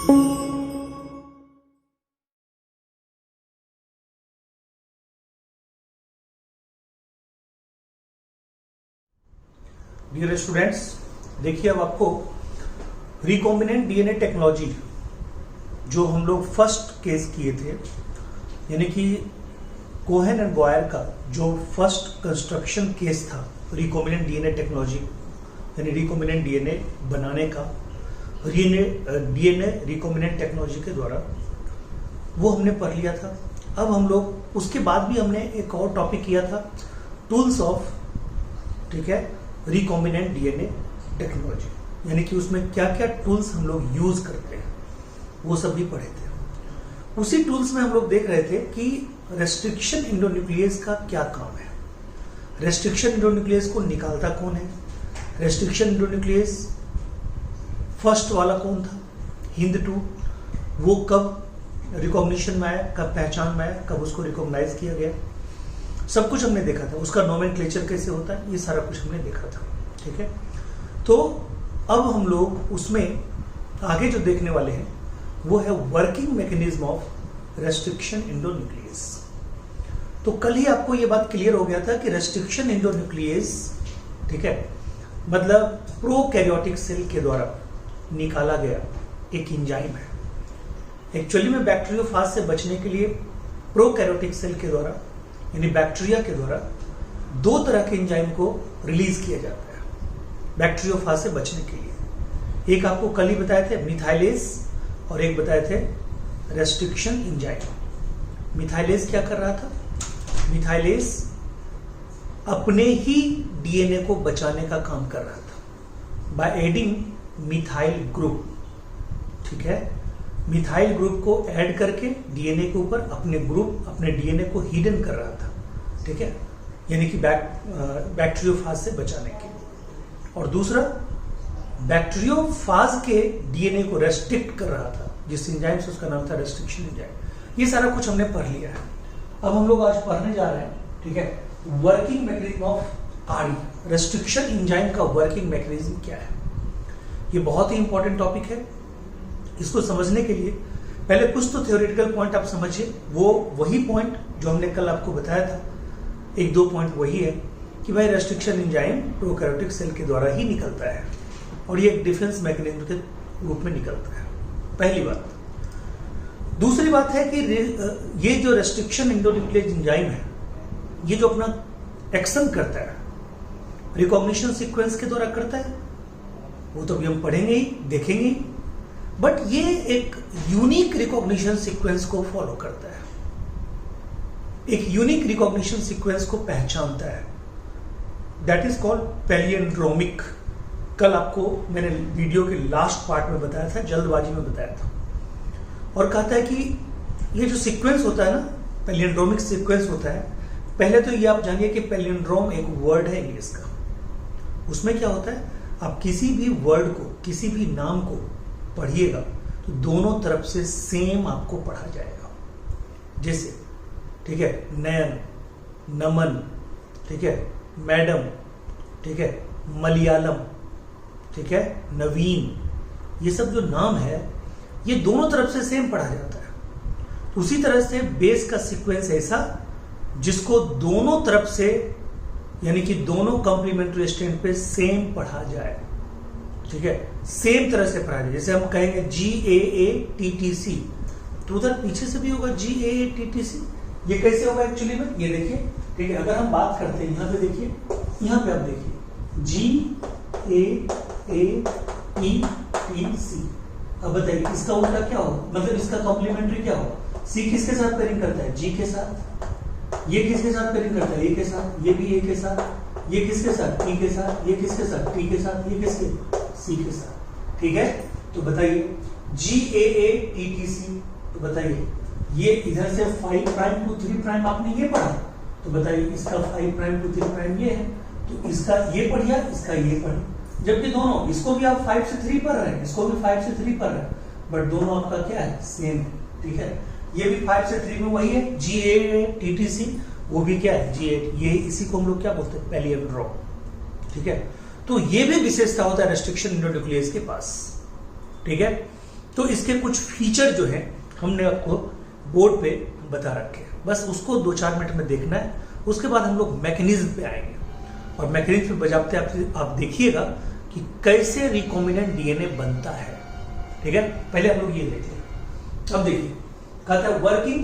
Dear students, देखिए अब आपको रिकॉम्बिनेंट डीएनए टेक्नोलॉजी जो हम लोग फर्स्ट केस किए थे, यानी कि कोहेन एंड बॉयर का जो फर्स्ट कंस्ट्रक्शन केस था रिकॉम्बिनेंट डीएनए टेक्नोलॉजी, यानी रिकॉम्बिनेंट डीएनए बनाने का डीएनए रिकॉम्बिनेंट टेक्नोलॉजी के द्वारा, वो हमने पढ़ लिया था। अब हम लोग उसके बाद भी हमने एक और टॉपिक किया था, टूल्स ऑफ, ठीक है, रिकॉम्बिनेंट डीएनए टेक्नोलॉजी, यानी कि उसमें क्या क्या टूल्स हम लोग यूज करते हैं वो सब भी पढ़े थे। उसी टूल्स में हम लोग देख रहे थे कि रेस्ट्रिक्शन एंडोन्यूक्लियस का क्या काम है, रेस्ट्रिक्शन एंडोन्यूक्लियस को निकालता कौन है, रेस्ट्रिक्शन एंडोन्यूक्लियस फर्स्ट वाला कौन था, हिंद2, वो कब रिकॉग्निशन में आया, कब पहचान में आया, कब उसको रिकॉग्नाइज किया गया, सब कुछ हमने देखा था। उसका नोमेनक्लेचर कैसे होता है, ये सारा कुछ हमने देखा था। ठीक है, तो अब हम लोग उसमें आगे जो देखने वाले हैं वो है working mechanism of restriction endonuclease. तो कल ही आपको ये बात क्लियर हो गया था कि रेस्ट्रिक्शन एंडोन्यूक्लियस, ठीक है, मतलब प्रोकैरियोटिक सेल के द्वारा निकाला गया एक एंजाइम है। एक्चुअली में बैक्टीरियोफाज से बचने के लिए प्रोकैरियोटिक सेल के द्वारा, यानी बैक्टीरिया के द्वारा, दो तरह के एंजाइम को रिलीज किया जाता है बैक्टीरियोफाज से बचने के लिए। एक आपको कल ही बताए थे मिथाइलेज, और एक बताए थे रेस्ट्रिक्शन एंजाइम। मिथाइलेज क्या कर रहा था, मिथाइलेज अपने ही डीएनए को बचाने का काम कर रहा था बाय एडिंग मिथाइल ग्रुप। ठीक है, मिथाइल ग्रुप को ऐड करके डीएनए के ऊपर अपने डीएनए को हिडन कर रहा था। ठीक है, यानी कि बैक्टीरियोफाज से बचाने के लिए। और दूसरा, बैक्टीरियोफाज के डीएनए को रेस्ट्रिक्ट कर रहा था, जिस एंजाइम से उसका नाम था रेस्ट्रिक्शन एंजाइम। ये सारा कुछ हमने पढ़ लिया है। अब हम लोग आज पढ़ने जा रहे हैं, ठीक है, working mechanism of RD, restriction enzyme का वर्किंग मैकेनिज्म क्या है। ये बहुत ही इंपॉर्टेंट टॉपिक है। इसको समझने के लिए पहले कुछ तो थ्योरेटिकल पॉइंट आप समझिए। वो वही पॉइंट जो हमने कल आपको बताया था, एक दो पॉइंट वही है कि भाई रेस्ट्रिक्शन एंजाइम प्रोकैरियोटिक सेल के द्वारा ही निकलता है और ये एक डिफेंस मैकेनिज्म के रूप में निकलता है, पहली बात। दूसरी बात है कि ये जो रेस्ट्रिक्शन एंडोन्यूक्लियस एंजाइम है, ये जो अपना एक्शन करता है रिकॉग्निशन सीक्वेंस के द्वारा करता है, वो तो अभी हम पढ़ेंगे ही, देखेंगे ही। बट ये एक यूनिक रिकॉग्निशन सीक्वेंस को फॉलो करता है, एक यूनिक रिकॉग्निशन सीक्वेंस को पहचानता है, दैट इज कॉल्ड पैलियंड्रोमिक। कल आपको मैंने वीडियो के लास्ट पार्ट में बताया था, जल्दबाजी में बताया था, और कहा था कि ये जो सीक्वेंस होता है ना, पैलियंड्रोमिक सीक्वेंस होता है। पहले तो ये आप जानिए कि पैलियंड्रोम एक वर्ड है इंग्लिश का। उसमें क्या होता है, आप किसी भी वर्ड को, किसी भी नाम को पढ़िएगा तो दोनों तरफ से सेम आपको पढ़ा जाएगा। जैसे, ठीक है, नयन, नमन, ठीक है, मैडम, ठीक है, मलयालम, ठीक है, नवीन, ये सब जो नाम है ये दोनों तरफ से सेम पढ़ा जाता है। उसी तरह से बेस का सीक्वेंस ऐसा जिसको दोनों तरफ से, यानी कि दोनों कॉम्प्लीमेंट्री स्टैंड पे सेम पढ़ा जाए। ठीक है, सेम तरह से पढ़ा जाए। जैसे हम कहेंगे GAATTC, तो उधर पीछे से भी होगा GAATTC। ये कैसे होगा एक्चुअली में, ये देखिए, ठीक है, अगर हम बात करते हैं यहां पे, देखिए यहां पे आप देखिए GAATTC। अब बताइए इसका उल्टा क्या होगा, मतलब इसका कॉम्प्लीमेंट्री क्या होगा। C किसके साथ पेयरिंग करता है, G के साथ। ये किसके साथ पेयरिंग करता है, A के साथ। ये भी A के साथ। ये किसके साथ, T के साथ। ये किसके साथ, T के साथ। ये किसके, C के साथ। ठीक है, तो बताइए GAATTC, तो बताइए ये इधर से 5 प्राइम टू 3 प्राइम आपने ये पढ़ा, तो बताइए इसका 5 प्राइम टू 3 प्राइम ये है, तो इसका ये पढ़िया, इसका ये पढ़िए। जबकि दोनों, इसको भी आप 5 से 3 पढ़ रहे हैं, इसको भी 5 से 3 पढ़ रहे हैं, बट दोनों आपका क्या है, सेम है। ठीक है, ये भी 5 से 3 में वही है GAATTC, वो भी क्या है G8। ये इसी को हम लोग क्या बोलते हैं, पैलियंड्रोम। ठीक है, तो ये भी विशेषता होता है रेस्ट्रिक्शन एंडोन्यूक्लियस के पास। ठीक है, तो इसके कुछ फीचर जो है हमने आपको बोर्ड पे बता रखे हैं, बस उसको 2-4 मिनट में देखना है। उसके बाद हम लोग मैकेनिज्म पे आएंगे और मैकेनिज्म पे बजाते आप देखिएगा कि कैसे रिकॉम्बिनेंट डीएनए बनता है। ठीक है, पहले हम लोग ये देख लें। अब देखिए, कहता है वर्किंग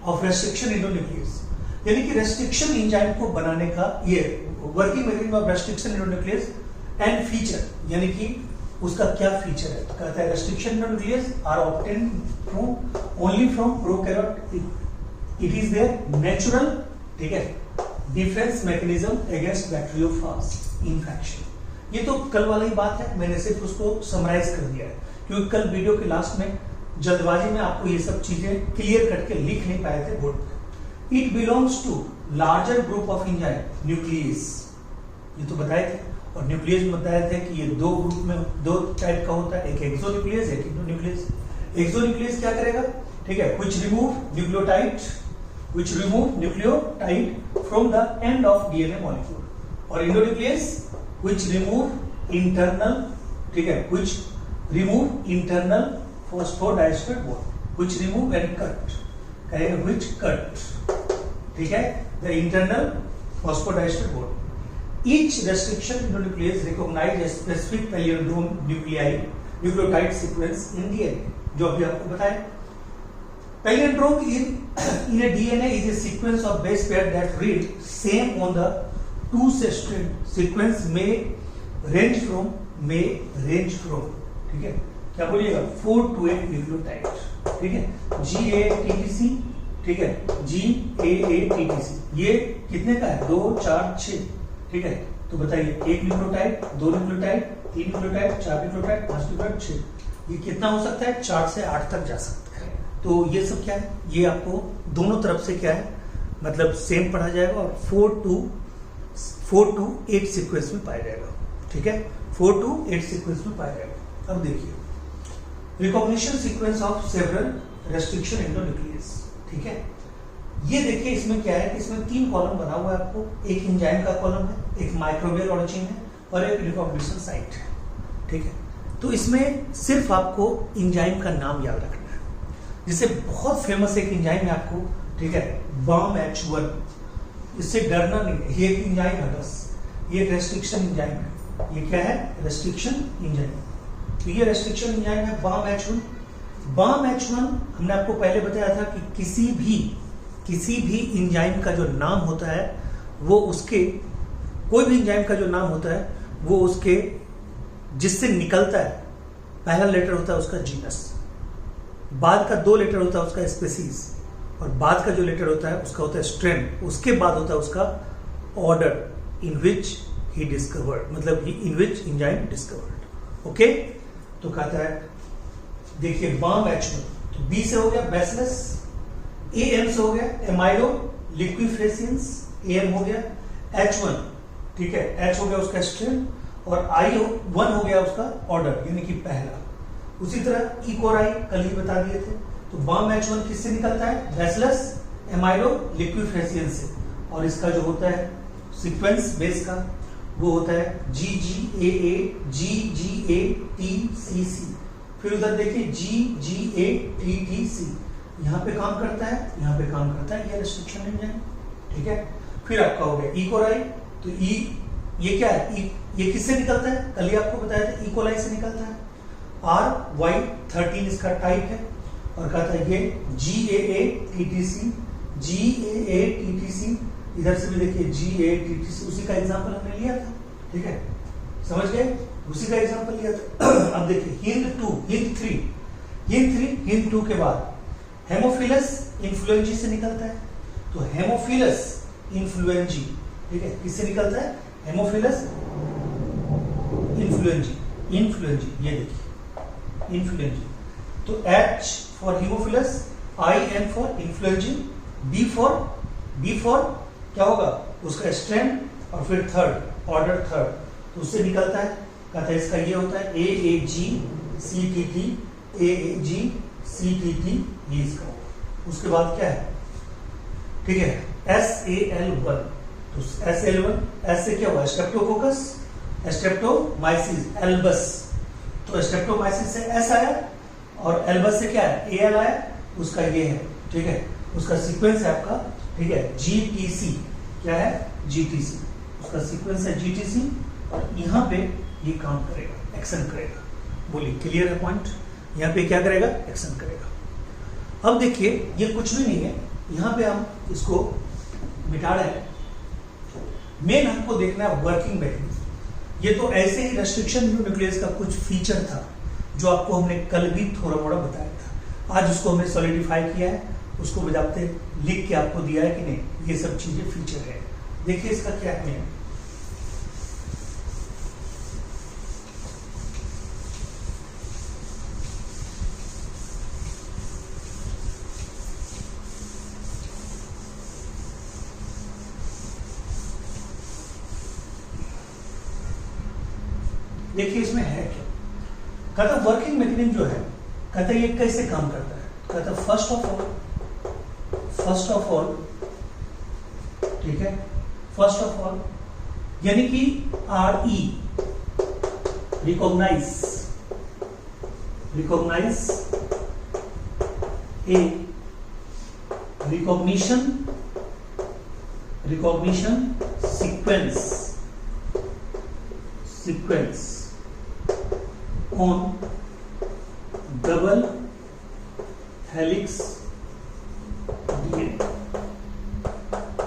ऑफ रेस्ट्रिक्शन एंडोन्यूक्लियस, यानी कि रेस्ट्रिक्शन एंजाइम को बनाने का ये working mechanism of restriction endonuclease and feature, यानी कि उसका क्या फीचर है। तो कहता है restriction endonuclease are obtain from only from prokaryote, it is their natural, ठीक है, defence mechanism against bacteriophage infection. ये तो कल वाला ही बात है, मैंने सिर्फ उसको समराइज कर दिया है, क्योंकि कल वीडियो के लास्ट में जल्दबाजी में आपको ये सब चीजें क्लियर करके लिख नहीं पाए थे बोर्ड पे। It belongs to larger group of enzyme nuclease, ये तो बताए थे, और न्यूक्लियस में बताए थे कि ये दो ग्रुप में 2 टाइप का होता है, एक एक्सोन्यूक्लियस, एक इंडोन्यूक्लियस। एक्सोन्यूक्लियस क्या करेगा, ठीक है, which remove nucleotide from the end of DNA molecule, और इंडोन्यूक्लियस व्हिच रिमूव इंटरनल, ठीक है, which remove internal phosphodiester bond, which remove and cut, कहेगा व्हिच कट, ठीक है, the internal phosphodiester bond. Each restriction endonuclease recognize a specific palindrome nucleotide sequence in DNA, जो अभी आपको बताया। Palindrome in a DNA is a sequence of base pair that read same on the 2 strand. Sequence may range from, ठीक है, क्या बोलिएगा, 4 to 8 nucleotide, ठीक है, GATTC, ठीक है, GAATTC, ये कितने का है, 2, 4, 6, ठीक है। तो बताइए, 1 nucleotide, 2 nucleotide, 3 nucleotide, 4 nucleotide, 5 nucleotide, 6, ये कितना हो सकता है, 4 से 8 तक जा सकता है। तो ये सब क्या है, ये आपको दोनों तरफ से क्या है, मतलब सेम पढ़ा जाएगा, और 4 to 8 सीक्वेंस में पाया जाएगा, ठीक है, 4 to 8 सीक्वेंस में पाया जाएगा। अब देखिए, recognition sequence of several restriction endonuclease, ठीक है। ये देखिए, इसमें क्या है कि इसमें 3 कॉलम बना हुआ है आपको, एक एंजाइम का कॉलम है, एक माइक्रोबियल ऑरिजिन है, और एक रिकॉग्निशन साइट है, ठीक है। तो इसमें सिर्फ आपको एंजाइम का नाम याद रखना है, जिससे बहुत फेमस एक एंजाइम है आपको, ठीक है, BAMH1, इससे डरना नहीं है, ये एक एंजाइम है बस, ये रेस्ट्रिक्शन एंजाइम है। ये क्या है, रेस्ट्रिक्शन एंजाइम, तो ये रेस्ट्रिक्शन एंजाइम है BAMH1। BAMH1 हमने आपको पहले बताया था कि किसी भी एंजाइम का जो नाम होता है वो उसके, कोई भी एंजाइम का जो नाम होता है वो उसके जिससे निकलता है, पहला लेटर होता है उसका जीनस, बाद का 2 लेटर होता है उसका स्पेसीज, और बाद का जो लेटर होता है उसका होता है स्ट्रेन, उसके बाद होता है उसका order in which he discovered, मतलब इन विच एंजाइम डिस्कवर्ड। ओके, तो कहता है, देखिए BAMH1, तो B से हो गया बैसिलस, AM से हो गया एमाइलो लिक्विफेशियंस, AM हो गया, H1, ठीक है, H हो गया उसका स्ट्रेन, और I1 हो गया उसका ऑर्डर, यानी कि पहला। उसी तरह E कोराई कल ही बता दिए थे, तो BAMH1 किससे निकलता है, बैसिलस एमाइलो लिक्विफेशियंस से, और इसका जो होता है सीक्वेंस बेस का वो होता है GGATTCC, फिर उधर देखिए GGATTC, यहाँ पे काम करता है, यहाँ पे काम करता है, ये रेस्ट्रिक्शन एंजाइम, ठीक है। फिर आपका हो गया E कोलाई, तो E ये क्या है, ये किससे निकलता है, कल ही आपको बताया था, E कोलाई से निकलता है, RY13 इसका टाइप है, और कहता है ये GAATTC, इधर से भी देखिए GAATTC, उसी का एग्जाम्पल हमने लिया था, ठीक है, समझ गए, उसी का एग्जाम्पल लिया था। अब देखिए हिंद 2 के बाद हेमोफिलस इन्फ्लुएंजी से निकलता है, तो हेमोफिलस इन्फ्लुएंजी, ठीक है, किससे निकलता है, हेमोफिलस इन्फ्लुएंजी, ये देखिए इन्फ्लुएंजी, तो H for Haemophilus, IN for influenzae, B for क्या होगा उसका स्ट्रेन, और फिर थर्ड ऑर्डर, तो उससे निकलता है, कहता है इसका ये होता है AAGCTT, ये इसका होगा। उसके बाद क्या है, ठीक है, SAL1, तो SAL1, S से क्या हुआ, स्ट्रेप्टोकोकस, स्ट्रेप्टोमाइसिस, एल्बस, तो स्ट्रेप्टोमाइसिस से S आया, और एल्बस से क्या है, एल आया, उसका ये है, ठीक है, उसका सीक्वेंस है आपका, ठीक है, जीटीसी, क्या है, जीटीसी, उसका सीक्वेंस है जीटीसी, और यहाँ पे ये काम करेगा, एक्शन करेगा। बोलिए क्लियर है पॉइंट? यहाँ पे क्या करेगा, एक्शन करेगा। अब देखिए ये कुछ भी नहीं है, यहाँ पे हम इसको मिटा रहे हैं। मेन हमको देखना है वर्किंग मैकेनिज्म। ये तो ऐसे ही रेस्ट्रिक्शन न्यूक्लियस का कुछ फीचर था जो आपको हमने कल भी थोड़ा मोड़ा बताया था। आज उसको हमने सॉलिडिफाई किया है, उसको बजाते लिख के आपको दिया है कि नहीं, ये सब चीजें फीचर है। देखिए इसका क्या है, देखिए इसमें है क्या, कहता वर्किंग मैकेनिज्म जो है, कहता ये कैसे काम करता है, कहता फर्स्ट ऑफ ऑल, ठीक है, फर्स्ट ऑफ ऑल यानी कि RE, recognise a recognition sequence on double helix DNA,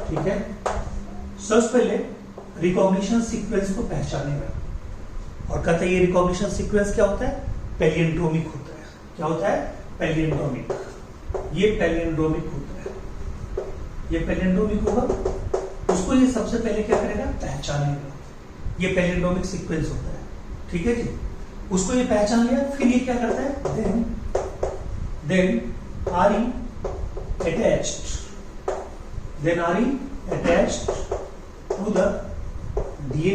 ठीक है। सबसे पहले रिकॉग्निशन सीक्वेंस को पहचानेगा, और कहता है ये रिकॉग्निशन सीक्वेंस क्या होता है, पैलियंड्रोमिक होता है। क्या होता है, पैलियंड्रोमिक। ये पैलियंड्रोमिक होता है, ये पैलियंड्रोमिक होगा, उसको ये सबसे पहले क्या करेगा, पहचानेगा। ये पैलियंड्रोमिक सीक्वेंस होता है, ठीक है जी। उसको ये पहचान लिया, फिर ये क्या करता है, then RE attached to the DNA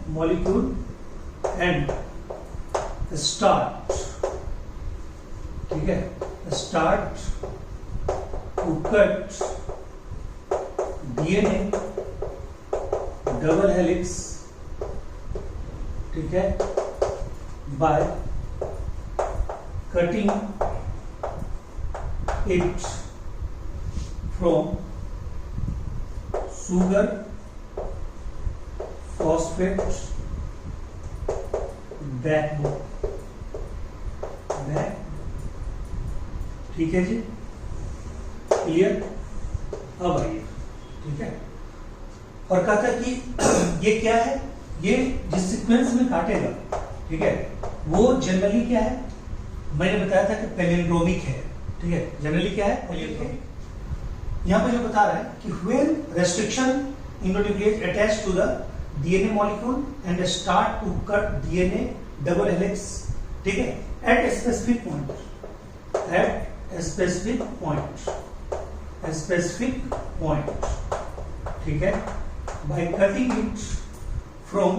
molecule and start, ठीक है, start to cut DNA double helix, ठीक है, by cutting it from sugar phosphate backbone, ठीक है जी, क्लियर। अब आइए, ठीक है, और कहता है कि ये क्या है, ये जिस सीक्वेंस में काटेगा, ठीक है, वो जनरली क्या है, मैंने बताया था कि पैलियंड्रोमिक है, ठीक है, जनरली क्या है, पैलियंड्रोमिक। यहां पे जो बता रहा है कि when restriction endonuclease attach to the DNA molecule and start to cut DNA double helix, ठीक है, at a specific point, ठीक है, by cutting it from,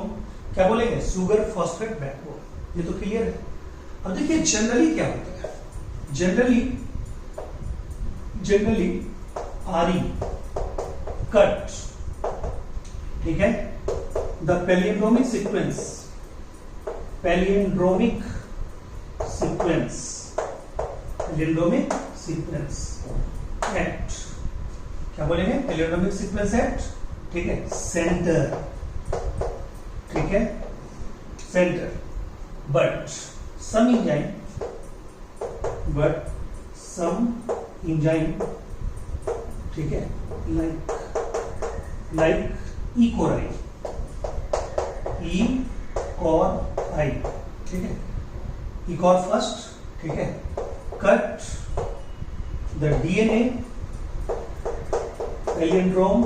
क्या बोलेंगे, सुगर फॉस्फेट बैकबोन। ये तो क्लियर है। अब देखिए जनरली क्या होता है, जनरली RE कट, ठीक है, द पैलियंड्रोमिक सीक्वेंस एट, क्या बोलेंगे, पैलियंड्रोमिक सीक्वेंस एट, ठीक है, सेंटर, ठीक है, सेंटर, बट सम इंजाइम, ठीक है, लाइक ई कोराई, ठीक है, ई कॉर फर्स्ट, ठीक है, cut the DNA palindrome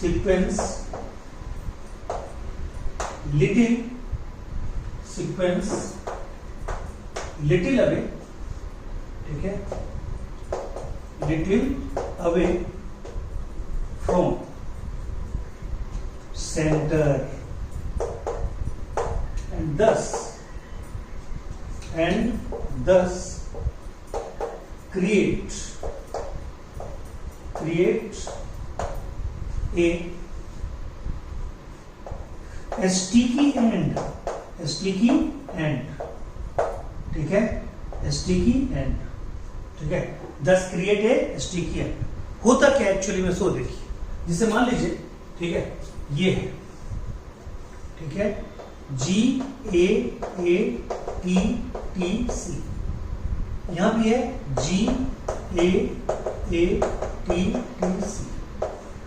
sequence little away, ठीक है, little away from centre, and thus create a sticky end, sticky end, ठीक है, स्टिकी एंड, ठीक है, दस क्रिएट ए स्टिकी एंड। होता क्या एक्चुअली में, सो देखिए, जिसे मान लीजिए, ठीक है, ये है, ठीक है, GAATTC, यहां भी है GAATTC।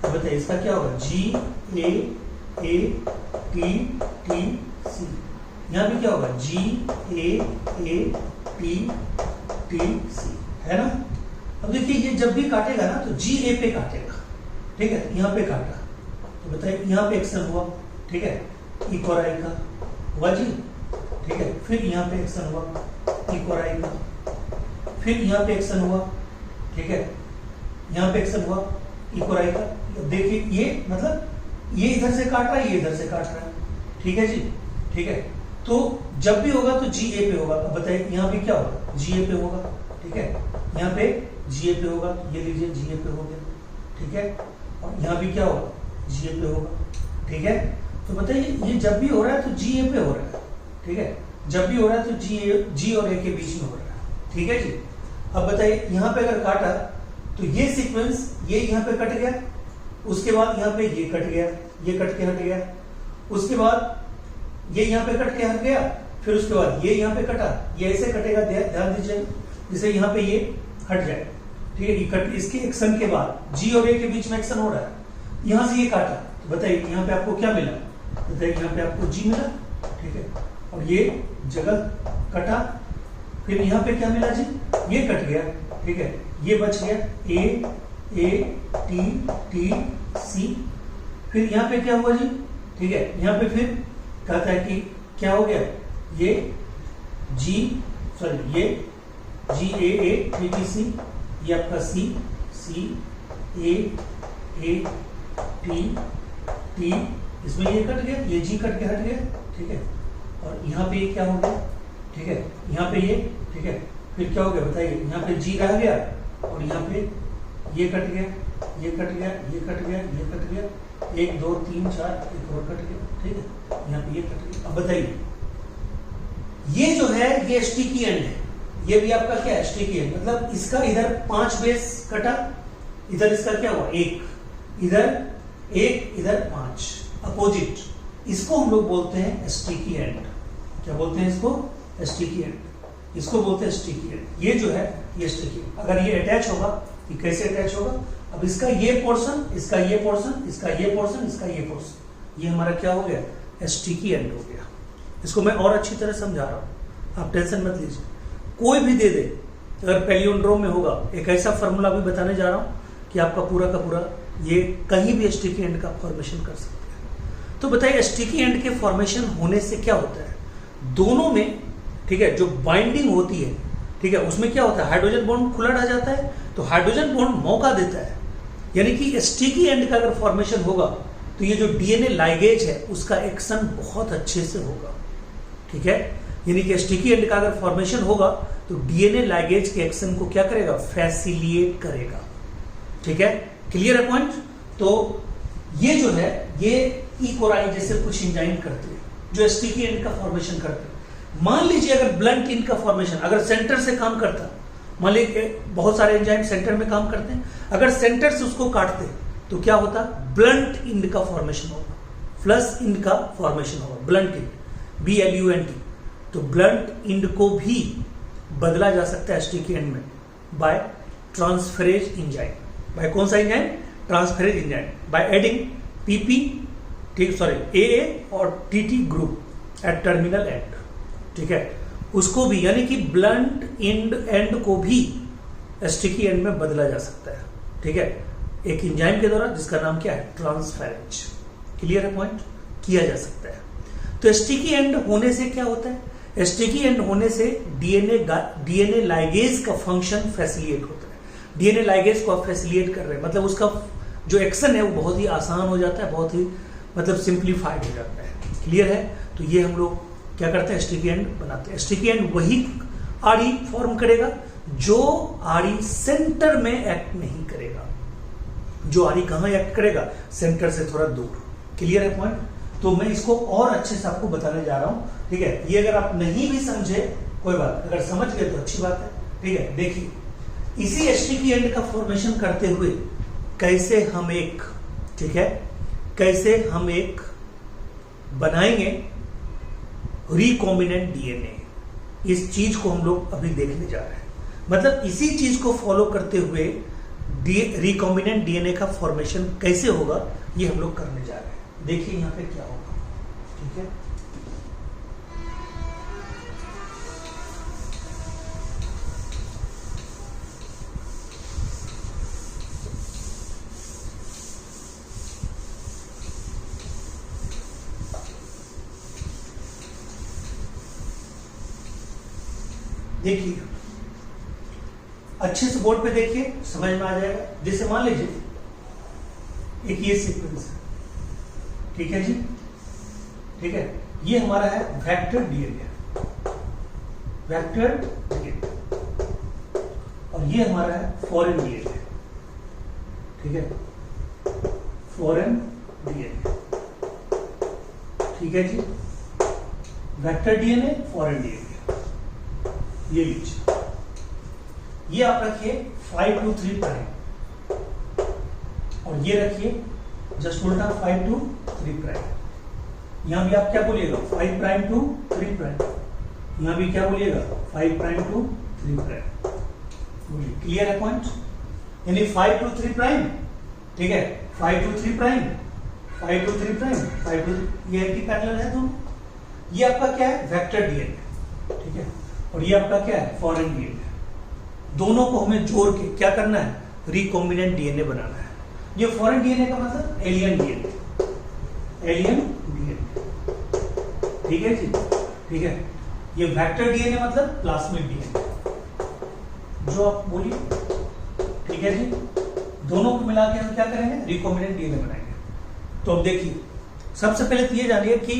बताइए इसका क्या होगा, GAATTC, यहां भी क्या होगा, GAATTC, है ना। अब देखिए ये जब भी काटेगा ना तो GA पे काटेगा, ठीक है, यहां पे काटा तो बताइए यहां पे एक्शन हुआ, ठीक है, इकोराई का हुआ जी, ठीक है, फिर यहां पे एक्शन हुआ इकोराई का, फिर यहां पे एक्शन हुआ, ठीक है, यहां पे एक्शन हुआ इकोराई का। देखिए ये मतलब ये इधर से काट रहा है, ये इधर से काट रहा है, ठीक है जी, ठीक है। तो जब भी होगा तो GA पे होगा। अब बताइए यहां पे क्या होगा, GA पे होगा, ठीक है, यहां पे GA पे होगा, ये लीजिए GA पे हो गया, ठीक है, और यहां भी क्या होगा, GA पे होगा, ठीक है। तो बताइए ये जब भी हो रहा है तो GA पे हो रहा है, ठीक है, जब भी हो रहा है तो G और A के बीच में हो रहा है, ठीक है जी। अब बताइए यहां पे अगर काटा तो ये सीक्वेंस, ये यहां पे कट गया, उसके बाद यहां पे ये कट गया, ये कट के हट गया, उसके बाद ये यहां पे कट के हट गया, फिर उसके बाद ये यहां पे कटा, ये ऐसे कटेगा, ध्यान दीजिए, जैसे यहां पे ये हट जाए, ठीक है, ये कट, इसके एक्शन के बाद G और A के बीच में एक्शन हो रहा है, यहां से ये काटा तो बताइए यहां पे आपको क्या मिला, बताइए यहां पे आपको G मिला, ठीक है, और ये जगह कटा, फिर यहां पे क्या मिला जी, ये कट गया, ठीक है, ये बच गया AATTC, फिर यहां पे क्या हुआ जी, ठीक है, यहां पे फिर कहता है कि क्या हो गया, ये ये GAATTC, ये आपका CAATT, इसमें ये कट गया, ये G कट के हट गया, ठीक है, और यहाँ पे ये क्या हो गया, ठीक है, यहाँ पे ये, ठीक है, फिर क्या हो गया बताइए, यहाँ पे G रह गया और यहाँ पे ये कट गया, ये कट गया, ये कट गया, ये कट गया, 1 2 3 4, एक और कट गया, ठीक है, यहाँ पे ये कट गया। अब बताइए ये जो है ये स्टिकी एंड है, ये भी आपका क्या है, स्टिकी एंड, मतलब इसका इधर 5 बेस कटा, इधर इसका क्या हुआ 1, इधर 1, इधर 5, अपोजिट, इसको हम लोग बोलते हैं स्टिकी एंड। क्या बोलते हैं इसको, स्टिकी एंड, इसको बोलते हैं स्टिकी एंड। ये जो है ये स्टिकी, अगर ये अटैच होगा, ये कैसे अटैच होगा, अब इसका ये पोर्शन, इसका ये पोर्शन, इसका ये पोर्शन, इसका ये पोर्शन, ये हमारा क्या हो गया, स्टिकी एंड हो गया। इसको मैं और अच्छी तरह समझा रहा हूं, आप टेंशन मत लीजिए। कोई भी दे दे, अगर पैलियोंड्रोम में होगा, एक ऐसा फॉर्मूला भी बताने जा रहा हूं कि आपका पूरा का पूरा ये कहीं भी स्टिकी एंड का फॉर्मेशन कर सकते हैं। तो बताइए स्टिकी एंड के फॉर्मेशन होने से क्या होता है, दोनों में, ठीक है, जो बाइंडिंग होती है, ठीक है, उसमें क्या होता है, हाइड्रोजन बॉन्ड खुला रह जाता है, तो हाइड्रोजन बॉन्ड मौका देता है, यानी कि स्टिकी एंड का अगर फॉर्मेशन होगा तो ये जो डीएनए लाइगेज है उसका एक्शन बहुत अच्छे से होगा, ठीक है, यानी कि स्टिकी एंड का अगर फॉर्मेशन होगा तो डीएनए लाइगेज के एक्शन को क्या करेगा, फैसिलिएट करेगा, ठीक है, क्लियर है पॉइंट। तो ये जो है ये इकोराई जैसे कुछ एंजाइम करते हैं जो स्टिकी एंड का फॉर्मेशन करते हैं। मान लीजिए अगर ब्लंट एंड का फॉर्मेशन अगर सेंटर से काम करता, मान लीजिए बहुत सारे एंजाइम सेंटर में काम करते हैं, अगर सेंटर से उसको काटते तो क्या होता, ब्लंट एंड का फॉर्मेशन होगा, प्लस एंड का फॉर्मेशन होगा, ब्लंट एंड, BLUNT। तो ब्लंट एंड को भी बदला जा सकता है स्टिकी एंड में बाय ट्रांसफरेज एंजाइम, बाय कौन सा enzyme, transferase enzyme, by adding PP, ठीक, सॉरी AA और TT group at terminal end, ठीक है, उसको भी, यानी कि ब्लंट एंड को भी स्टिकी एंड में बदला जा सकता है, ठीक है, एक एंजाइम के द्वारा जिसका नाम क्या है, ट्रांसफेरेज। क्लियर है पॉइंट, किया जा सकता है। तो स्टिकी एंड होने से क्या होता है, स्टिकी एंड होने से डीएनए लाइगेज का फंक्शन फैसिलिएट होता है। डीएनए लाइगेज को आप फैसिलिएट कर रहे हैं, मतलब उसका जो एक्शन है वो बहुत ही आसान हो जाता है, बहुत ही मतलब सिंप्लीफाइड हो जाता है। क्लियर है, तो ये हम लोग क्या करते हैं, स्टिकी एंड बनाते हैं। स्टिकी एंड वही आरई फॉर्म करेगा जो आरई सेंटर में एक्ट नहीं करेगा, जो आरई कहां एक्ट करेगा, सेंटर से थोड़ा दूर। क्लियर है पॉइंट। तो मैं इसको और अच्छे से आपको बताने जा रहा हूं, ठीक है। ये अगर आप नहीं भी समझे कोई बात, अगर समझ गए तो अच्छी बात है, ठीक है। देखिए इसी एचटीटी एंड का फॉर्मेशन करते हुए कैसे हम एक, ठीक है, कैसे हम एक बनाएंगे रिकॉम्बिनेंट डीएनए, इस चीज को हम लोग अभी देखने जा रहे हैं। मतलब इसी चीज को फॉलो करते हुए रिकॉम्बिनेंट डीएनए का फॉर्मेशन कैसे होगा ये हम लोग करने जा रहे हैं। देखिए यहां पे क्या होगा, ठीक है। देखिए अच्छे से बोर्ड पे देखिए, समझ में आ जाएगा। जैसे मान लीजिए एक ये सीक्वेंस है, ठीक है जी, ठीक है। ये हमारा है वेक्टर डीएनए, वेक्टर डीएनए, और ये हमारा है फॉरेन डीएनए, ठीक है, फॉरेन डीएनए, ठीक है जी। वेक्टर डीएनए, फॉरेन डीएनए, ये लीजिए, ये आप रखिए 5 to 3 प्राइम, और ये रखिए जस्ट उल्टा 5 to 3 प्राइम। यहां भी आप क्या बोलिएगा 5 प्राइम to 3 प्राइम, यहां भी क्या बोलिएगा 5 प्राइम to 3 प्राइम। बोलिए क्लियर है पॉइंट? यानी 5 to 3 प्राइम, ठीक है, 5 to 3 prime, 5 to 3 prime, 5 to, ये एंटी पैरेलल है दोनों। ये आपका क्या है वेक्टर डीएनए, ठीक है, और ये आपका क्या है फॉरेन डीएनए। दोनों को हमें जोड़ के क्या करना है, रिकॉम्बिनेंट डीएनए बनाना है। ये फॉरेन डीएनए का मतलब एलियन डीएनए, एलियन डीएनए, ठीक है जी, ठीक है। ये वेक्टर डीएनए मतलब प्लास्मिड डीएनए, जो आप बोलिए, ठीक है जी। दोनों को मिला के हम क्या करेंगे, रिकॉम्बिनेंट डीएनए बनाएंगे। तो अब देखिए सबसे पहले तो ये जानिए कि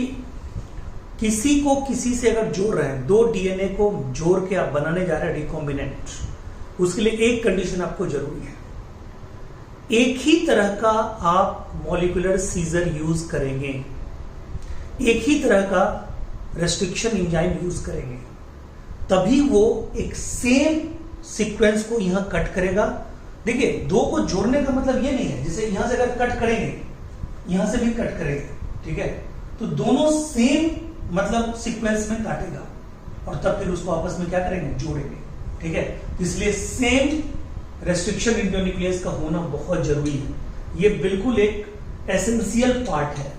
किसी को किसी से अगर जोड़ रहे हैं, दो डीएनए को जोड़ के आप बनाने जा रहे हैं रिकॉम्बिनेंट, उसके लिए एक कंडीशन आपको जरूरी है, एक ही तरह का आप मॉलिक्यूलर सीजर यूज करेंगे, एक ही तरह का रेस्ट्रिक्शन एंजाइम यूज करेंगे, तभी वो एक सेम सीक्वेंस को यहां कट करेगा। देखिए दो को जोड़ने का मतलब ये नहीं है जैसे यहां से अगर कट करेंगे यहां से भी कट करेंगे, ठीक है, तो दोनों सेम मतलब सीक्वेंस में काटेगा और तब फिर उसको आपस में क्या करेंगे, जोड़ेंगे, ठीक है। इसलिए सेम रेस्ट्रिक्शन इंडोन्यूक्लियस का होना बहुत जरूरी है। ये बिल्कुल एक एसेंशियल पार्ट है,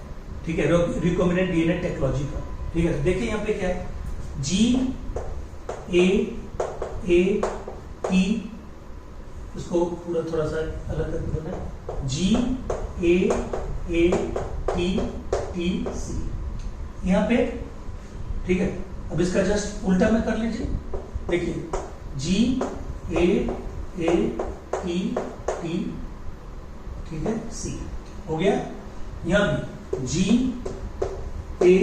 ठीक है, रिकॉम्बिनेंट डीएनए टेक्नोलॉजी का, ठीक है। देखिए यहां पे क्या है, जी ए टी, उसको पूरा थोड़ा सा अलग करके बोलना, जी ए टी टी सी, यहां पे, ठीक है। अब इसका जस्ट उल्टा में कर लीजिए, देखिए जी ए टी टी, ठीक है, सी हो गया। यहां भी जी ए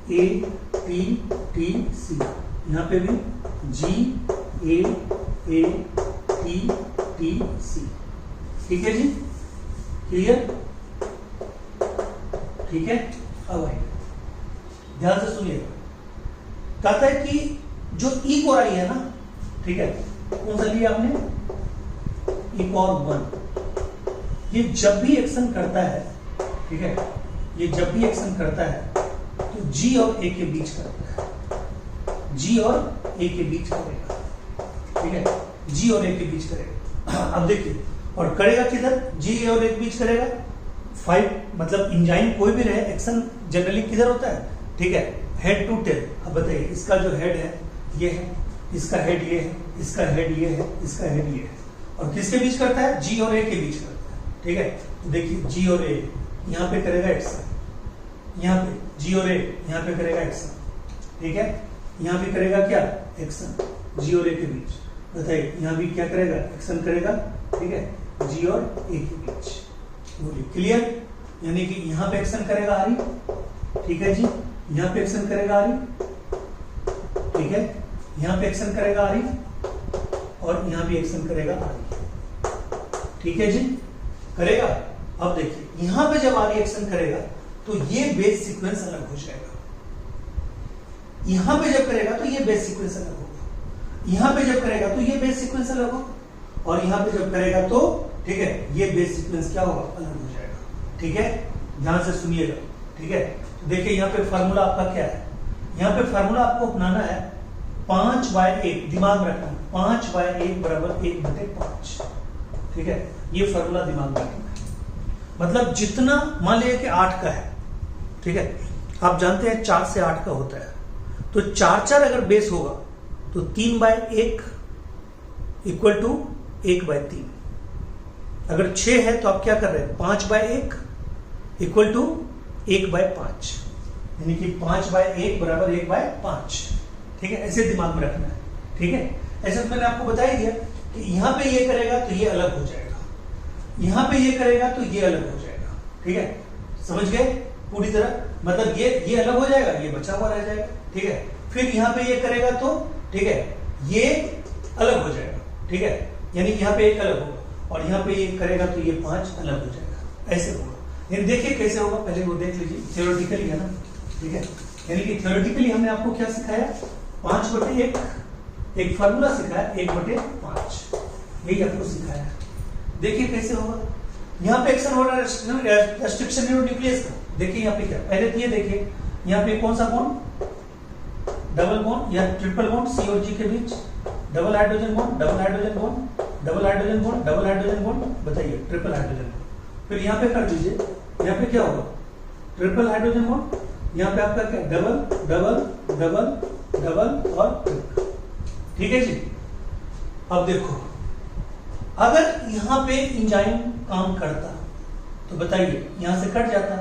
टी टी सी, यहां पे भी जी ए टी टी सी, ठीक है जी, क्लियर, ठीक है। अब आइए ध्यान से सुनिएगा, कहता है कि जो ई कोराई है ना, ठीक है, कौन सा लिया आपने, ई और 1, ये जब भी एक्शन करता है, ठीक है, ये जब भी एक्शन करता है तो जी और ए के बीच करता है, जी और ए के बीच करेगा, ठीक है, जी और ए के बीच करेगा। अब देखिए, और करेगा किधर, जी ए और ए के बीच करेगा, 5 मतलब इंजाइम कोई भी रहे, एक्शन जनरली किधर होता है, ठीक है, हेड टू टेल। अब बताइए इसका जो हेड है ये है, इसका हेड ये है, इसका हेड ये है, इसका हेड ये है, और किसके बीच करता है, जी और ए के बीच करता है, ठीक है। तो देखिए जी और ए यहां पे करेगा एक्शन, यहां पे जी और ए यहां पे करेगा एक्शन, ठीक है, यहां भी करेगा क्या एक्शन, जी और ए के बीच। बताइए यहां भी क्या करेगा, एक्शन करेगा, ठीक है, जी और ए के बीच। बोलिए क्लियर, यानी कि यहां पे एक्शन करेगा आरी, ठीक है जी, यहां पे एक्शन करेगा आरी, ठीक है, यहां पे एक्शन करेगा आरी, और यहां भी एक्शन करेगा आरी, ठीक है जी, करेगा। अब देखिए यहां पे जब आरी एक्शन करेगा तो ये बेस सीक्वेंस अलग हो जाएगा। यहां पे जब करेगा तो ये बेस सीक्वेंस अलग होगा, यहां पे जब करेगा तो ये बेस सीक्वेंस अलग होगा, और यहां पे जब करेगा तो ठीक है ये बेस सीक्वेंस क्या होगा, अलग हो जाएगा। ठीक है, ध्यान से सुनिएगा। ठीक है, तो देखिए यहाँ पे फार्मूला आपका क्या है, यहाँ पे फार्मूला आपको अपनाना है 5/1, दिमाग में रखना 5/1 बराबर 1/5। ठीक है, ये फार्मूला दिमाग में रखना है। मतलब जितना मान लिया कि 8 का है, ठीक है, आप जानते हैं 4 से 8 का होता है, तो 4 अगर बेस होगा तो 3/1 इक्वल टू 1/3। अगर 6 है तो आप क्या कर रहे हैं, 5/1 इक्वल टू 1/5, यानी कि 5/1 बराबर 1/5। ठीक है, ऐसे दिमाग में रखना है। ठीक है, ऐसे तो मैंने आपको बता ही दिया कि यहां पे ये करेगा तो ये अलग हो जाएगा, यहां पे ये करेगा तो ये अलग हो जाएगा। ठीक है, समझ गए पूरी तरह, मतलब ये अलग हो जाएगा, ये बचा हुआ रह जाएगा। ठीक है, फिर यहां पे ये करेगा तो ठीक है ये अलग हो जाएगा। ठीक है, यानी कि यहां पे एक अलग होगा, और यहां पे ये करेगा तो ये 5 अलग हो जाएगा, ऐसे होगा। यानी देखिए कैसे होगा, पहले वो देख लीजिए, थ्योरेटिकली है ना। ठीक है, यानी कि थ्योरेटिकली हमने आपको क्या सिखाया, 5/1, एक फार्मूला सिखाया 1/5, यही आपको सिखाया। देखिए कैसे होगा, यहाँ पे एक्शन हो रहा है रेस्ट्रिक्शन न्यूक्लियस का। देखिए यहाँ पे क्या, पहले तो ये देखिए यहाँ पे कौन सा बॉन्ड, डबल बॉन्ड या ट्रिपल बॉन्ड सी और जी के बीच, double hydrogen bond, double hydrogen bond, double hydrogen bond, double hydrogen bond, बताइए ट्रिपल हाइड्रोजन बॉन्ड। फिर यहाँ पे कर दीजिए, यहाँ पे क्या होगा, ट्रिपल हाइड्रोजन बॉन्ड, यहाँ पे आपका क्या, डबल डबल डबल डबल और ट्रिपल। ठीक है जी। अब देखो, अगर यहां पे एंजाइम काम करता तो बताइए, यहां से कट जाता,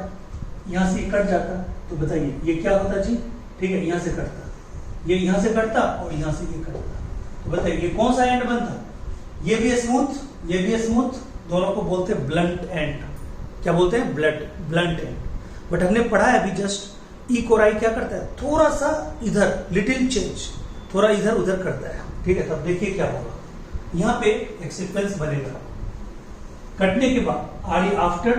यहां से कट जाता, तो बताइए ये क्या होता जी। ठीक है, यहां से कटता, ये यहां से कटता और यहां से ये कटता, तो बताइए ये कौन सा एंड बनता, ये भी स्मूथ, ये भी स्मूथ, दोनों को बोलते हैं ब्लंट एंड। क्या बोलते हैं, ब्लंट एंड। बट हमने पढ़ा है अभी जस्ट, ई कोराई क्या करता है, थोड़ा सा इधर, लिटिल चेंज, थोड़ा इधर उधर करता है। ठीक है, तब देखिए क्या होगा, यहां पे एक सीक्वेंस बनेगा, कटने के बाद R after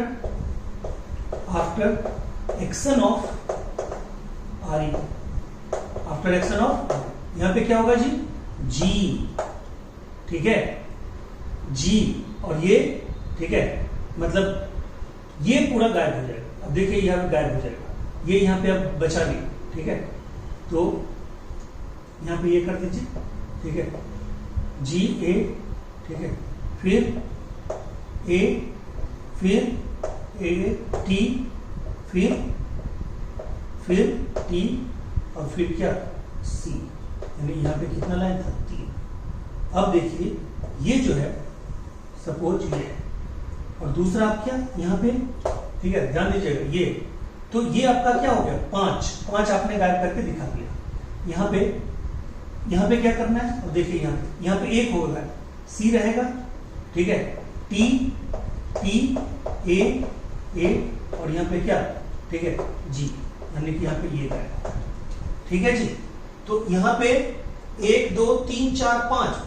action of R E, after action of, यहां पे क्या होगा जी, जी। ठीक है, जी, और ये ठीक है, मतलब ये पूरा गायब हो जाएगा। अब देखिए यहां पे गायब हो जाएगा, ये यहां पे अब बचा नहीं। ठीक है, तो यहां पे ये कर दीजिए। ठीक है, जी ए, ठीक है, फिर ए, फिर ए टी, फिर टी, और फिर क्या, सी, यानी यहां पे कितना लाइन था, 3। अब देखिए ये जो है, सपोज ये है, और दूसरा आप क्या यहां पे, ठीक है, ध्यान दीजिएगा, ये तो ये आपका क्या हो गया, 5 आपने गायब करके दिखा दिया। यहां पे क्या करना है, और देखिए यहां पे 1 होगा, सी रहेगा। ठीक है, टी ए, और यहां पे क्या, ठीक है, जी, यानी कि यहां पे ये रहेगा। ठीक है जी, तो यहां पे 1 2 3 4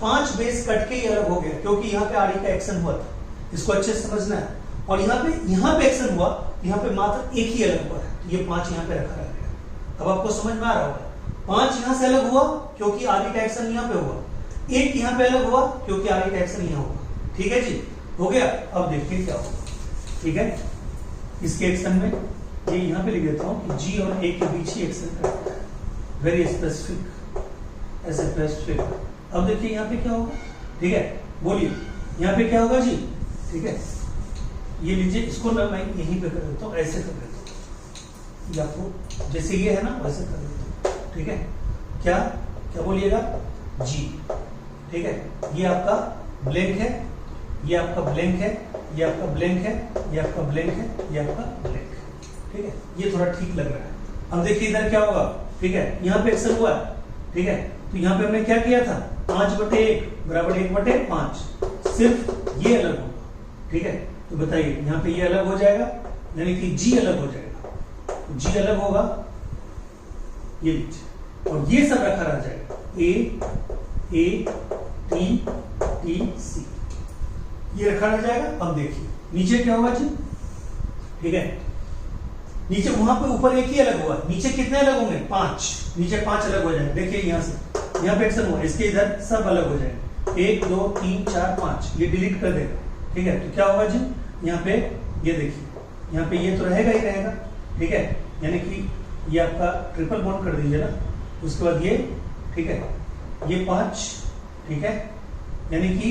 5 बेस कट के ये अलग हो गया, क्योंकि यहां पे आर का एक्शन हुआ था, इसको अच्छे से समझना है। और यहां पे एक्शन हुआ, यहां पे मात्र एक ही अलग हुआ है, तो ये 5 यहां पे रखा रह गया। अब आपको समझ में आ रहा होगा, 5 यहां से अलग हुआ क्योंकि आर का एक्शन यहां पे हुआ, 1 यहां पे अलग हुआ क्योंकि आर का एक्शन यहां हुआ। ठीक है जी, हो गया। अब देखिए क्या होगा। ठीक है, इसके एक्शन में ये यहां पे लिख देता हूं कि जी और ए के बीच ही एक्शन करता है, वेरी स्पेसिफिक, ऐसे स्पेसिफिक। अब देखिए यहां पे क्या होगा, ठीक है, बोलिए यहां पे क्या होगा जी। ठीक है, ये लीजिए, इसको मैं यहीं पे कर देता हूं, ऐसे कर देता हूं, ये आपको जैसे ये है ना वैसे कर देता हूं। ठीक है, क्या बोलिएगा, जी। ठीक है, ये आपका ब्लैंक है, ये आपका ब्लैंक है, ये आपका ब्लैंक है, ये आपका ब्लैंक है, ये आपका ब्लैंक है। ठीक है, ये थोड़ा ठीक लग रहा है। अब देखिए इधर क्या होगा, ठीक है, यहाँ पे एक्शन हुआ। ठीक है, तो यहाँ पे हमने क्या किया था, 5/1 बराबर 1/5, सिर्फ ये अलग होगा। ठीक है, तो बताइए यहाँ पे ये अलग हो जाएगा, यानी कि जी अलग हो जाएगा, तो जी अलग होगा, ये लीजिए, और ये सब रखा रह जाएगा, ए टी सी, ये रखा रह जाएगा। अब देखिए नीचे क्या होगा जी। ठीक है, नीचे वहां पे ऊपर एक ही अलग हुआ, नीचे कितने अलग होंगे? 5, नीचे 5 अलग हो जाएंगे। देखिए यहां से यहाँ पे एक्शन हुआ, इसके इधर सब अलग हो जाएंगे, 1 2 3 4 5, ये डिलीट कर देगा। ठीक है, तो क्या होगा जी, यहाँ पे ये देखिए, यहाँ पे ये तो रहेगा ही रहेगा। ठीक है, यानी कि ये आपका ट्रिपल बॉन्ड कर दीजिए ना, उसके बाद ये, ठीक है, ये 5, ठीक है, यानी कि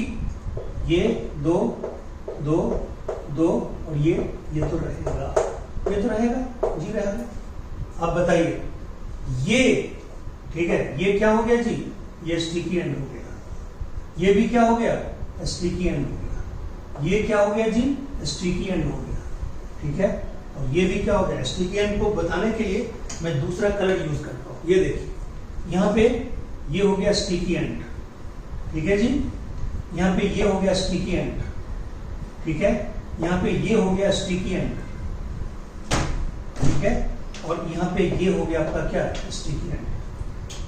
ये 2 2 2 और ये तो रहेगा, ये तो रहेगा जी, रहेगा। अब बताइए ये, ठीक है, ये क्या हो गया जी, ये स्टिकी एंड हो गया, ये भी क्या हो गया, स्टिकी एंड हो गया, ये क्या हो गया जी, स्टिकी एंड हो गया। ठीक है, और ये भी क्या हो गया, स्टिकी एंड को बताने के लिए मैं दूसरा कलर यूज करता हूं। ये देखिए, यहाँ पे ये हो गया स्टिकी एंड, ठीक है जी, यहाँ पे ये हो गया स्टिकी एंड, ठीक है, यहाँ पे ये हो गया स्टिकी एंड, ठीक है, और यहाँ पे ये हो गया आपका क्या, स्टिकी एंड।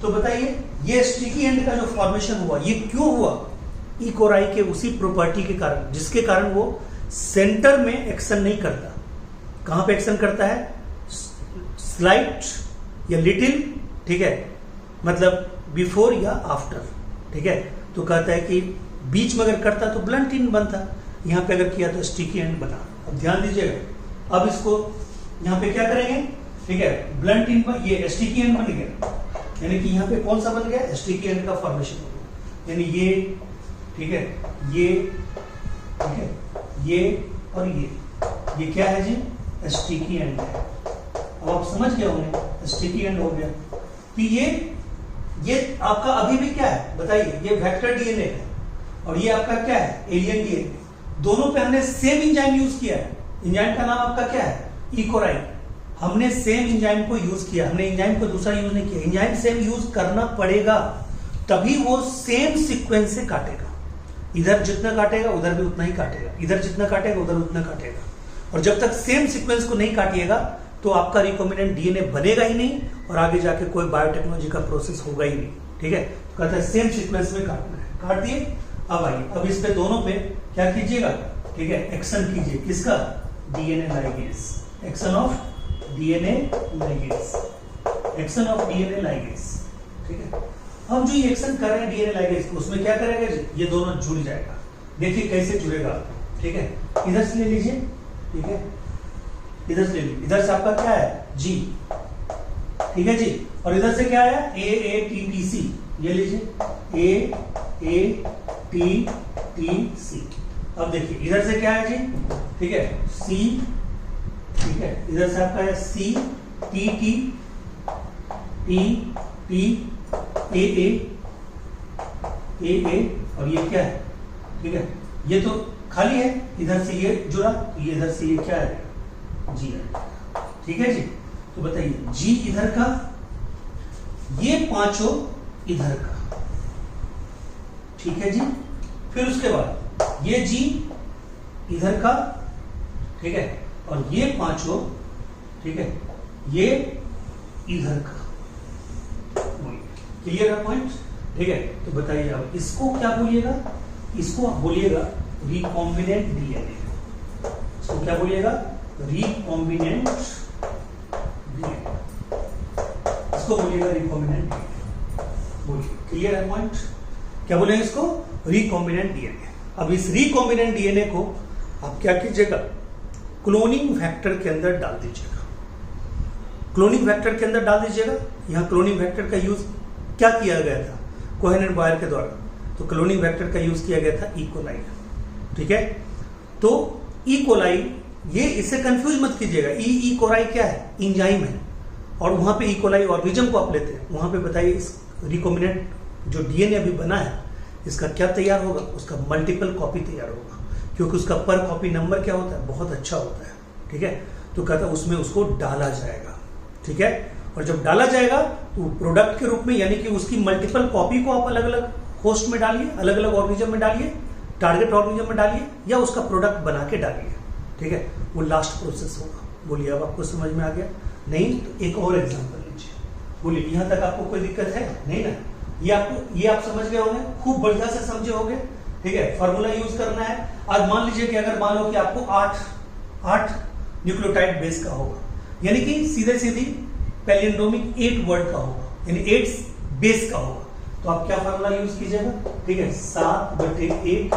तो बताइए ये स्टिकी एंड का जो फॉर्मेशन हुआ, ये क्यों हुआ? ई कोराई के उसी प्रॉपर्टी के कारण, जिसके कारण वो सेंटर में एक्शन नहीं करता। कहां पे एक्शन करता है? स्लाइट या लिटिल, ठीक है, मतलब बिफोर या आफ्टर। ठीक है, तो कहता है कि बीच में अगर करता तो ब्लंट एंड बनता, यहां पे अगर किया तो स्टिकी एंड बना। अब ध्यान दीजिएगा, अब इसको यहां पे क्या करेंगे, ठीक है, ब्लंट एंड, ये स्टिकी एंड बन गया, यानी कि यहां पे कौन सा बन गया, स्टिकी एंड का फॉर्मेशन हो गया, यानी ये, ठीक है, ये, ठीक है, ये और ये क्या है जी, स्टिकी एंड है। अब आप समझ गए होंगे, स्टिकी एंड हो गया। तो ये आपका अभी भी क्या है बताइए, ये वेक्टर डीएनए है और ये आपका क्या है, एलियन डीएनए। दोनों पे हमने सेम एंजाइम यूज किया है। एंजाइम का नाम आपका क्या है, ई कोराई। हमने सेम एंजाइम को यूज किया, हमने एंजाइम को दूसरा यूज नहीं किया। एंजाइम सेम यूज करना पड़ेगा, तभी वो सेम सीक्वेंस से काटेगा। इधर जितना काटेगा उधर भी उतना ही काटेगा, इधर जितना काटेगा उधर उतना काटेगा। और जब तक सेम सीक्वेंस को नहीं काटिएगा तो आपका रिकॉम्बिनेंट डीएनए बनेगा ही नहीं और आगे जाके कोई बायोटेक्नोलॉजी का प्रोसेस होगा ही नहीं। ठीक है, तो कहता है सेम सीक्वेंस में काटना है, काट दिए। अब आइए, अब इस पे दोनों पे क्या कीजिएगा, ठीक है, एक्शन कीजिए, किसका, DNA ligase, action of DNA ligase, action of DNA ligase. ठीक है, हम जो ये एक्शन कर रहे हैं डीएनए लाइगेज, उसमें क्या करेगा जी, ये दोनों जुड़ जाएगा। देखिए कैसे जुड़ेगा, ठीक है, इधर से ले लीजिए, ठीक है, इधर से ले लीजिए, इधर से आपका क्या है, जी, ठीक है जी, और इधर से क्या है, AATTC, ये लीजिए, AATTC। अब देखिए इधर से क्या है जी, ठीक है, C, ठीक है, इधर से आपका है C, TT, T, AA, और ये क्या है, ठीक है, ये तो खाली है, इधर से ये जुड़ा, तो ये इधर से ये क्या है, जी है। ठीक है जी, तो बताइए जी इधर का, ये पांचों इधर का, ठीक है जी। फिर उसके बाद ये जी इधर का, ठीक है, और ये पांचों, ठीक है, ये इधर का। क्लियर है पॉइंट, ठीक है। तो बताइए अब इसको क्या बोलिएगा, इसको आप बोलिएगा रिकॉम्बिनेंट डीएनए। इसको क्या बोलिएगा, रिकॉम्बिनेंट डीएनए, इसको बोलिएगा रिकॉम्बिनेंट डीएनए। बोलिए, क्लियर है पॉइंट, क्या बोलेंगे इसको, रिकॉम्बिनेंट डीएनए। अब इस रिकॉम्बिनेंट डीएनए को आप क्या कीजिएगा, क्लोनिंग फैक्टर के अंदर डाल दीजिएगा, क्लोनिंग फैक्टर के अंदर डाल दीजिएगा। यहां क्लोनिंग फैक्टर का यूज क्या किया गया था, कोहेन एंड बॉयर के द्वारा, तो क्लोनिंग वेक्टर का यूज किया गया था ई कोलाई। ठीक है, तो ई कोलाई, ये इससे कंफ्यूज मत कीजिएगा, ई कोलाई क्या है, एंजाइम है, और वहां पे ई कोलाई ऑर्गेनिज्म को आप लेते हैं, वहां पे बताइए इस रिकॉम्बिनेंट जो डीएनए अभी बना है, इसका क्या तैयार होगा, उसका मल्टीपल कॉपी तैयार होगा, क्योंकि उसका पर कॉपी नंबर क्या होता है, बहुत अच्छा होता है। ठीक है, तो कहता है उसमें उसको डाला जाएगा। ठीक है, और जब डाला जाएगा तो प्रोडक्ट के रूप में, यानी कि उसकी मल्टीपल कॉपी को आप अलग अलग होस्ट में डालिए, अलग अलग ऑर्गेनिज्म में डालिए, टारगेट ऑर्गेनिज्म में डालिए, या उसका प्रोडक्ट बना के डालिए। ठीक है, वो लास्ट प्रोसेस होगा। बोलिए अब आपको समझ में आ गया, नहीं तो एक और एग्जांपल लीजिए। बोलिए यहां तक आपको कोई दिक्कत है नहीं ना, ये आप समझ गए होंगे, खूब बढ़िया से समझे होंगे। ठीक है, फॉर्मूला यूज करना है। आज मान लीजिए कि अगर मान लो कि आपको 8 न्यूक्लियोटाइड बेस का होगा, यानी कि सीधे सीधी पैलिंड्रोमिक 8 वर्ड का होगा, यानी 8 बेस का होगा। तो आप क्या फार्मूला यूज कीजिएगा, ठीक है, 7/8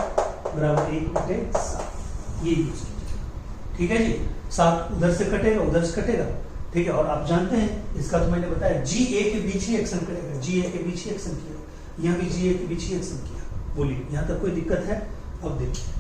बराबर 1/7, ये यूज कीजिएगा। ठीक है जी, 7 उधर से कटेगा, उधर से कटेगा, ठीक है। और आप जानते हैं इसका तो मैंने बताया GA के बीच ही एक्शन करेगा, GA के बीच ही एक्शन किया, यहाँ भी GA के बीच ही एक्शन किया। बोलिए यहाँ तक कोई दिक्कत है? अब देखिए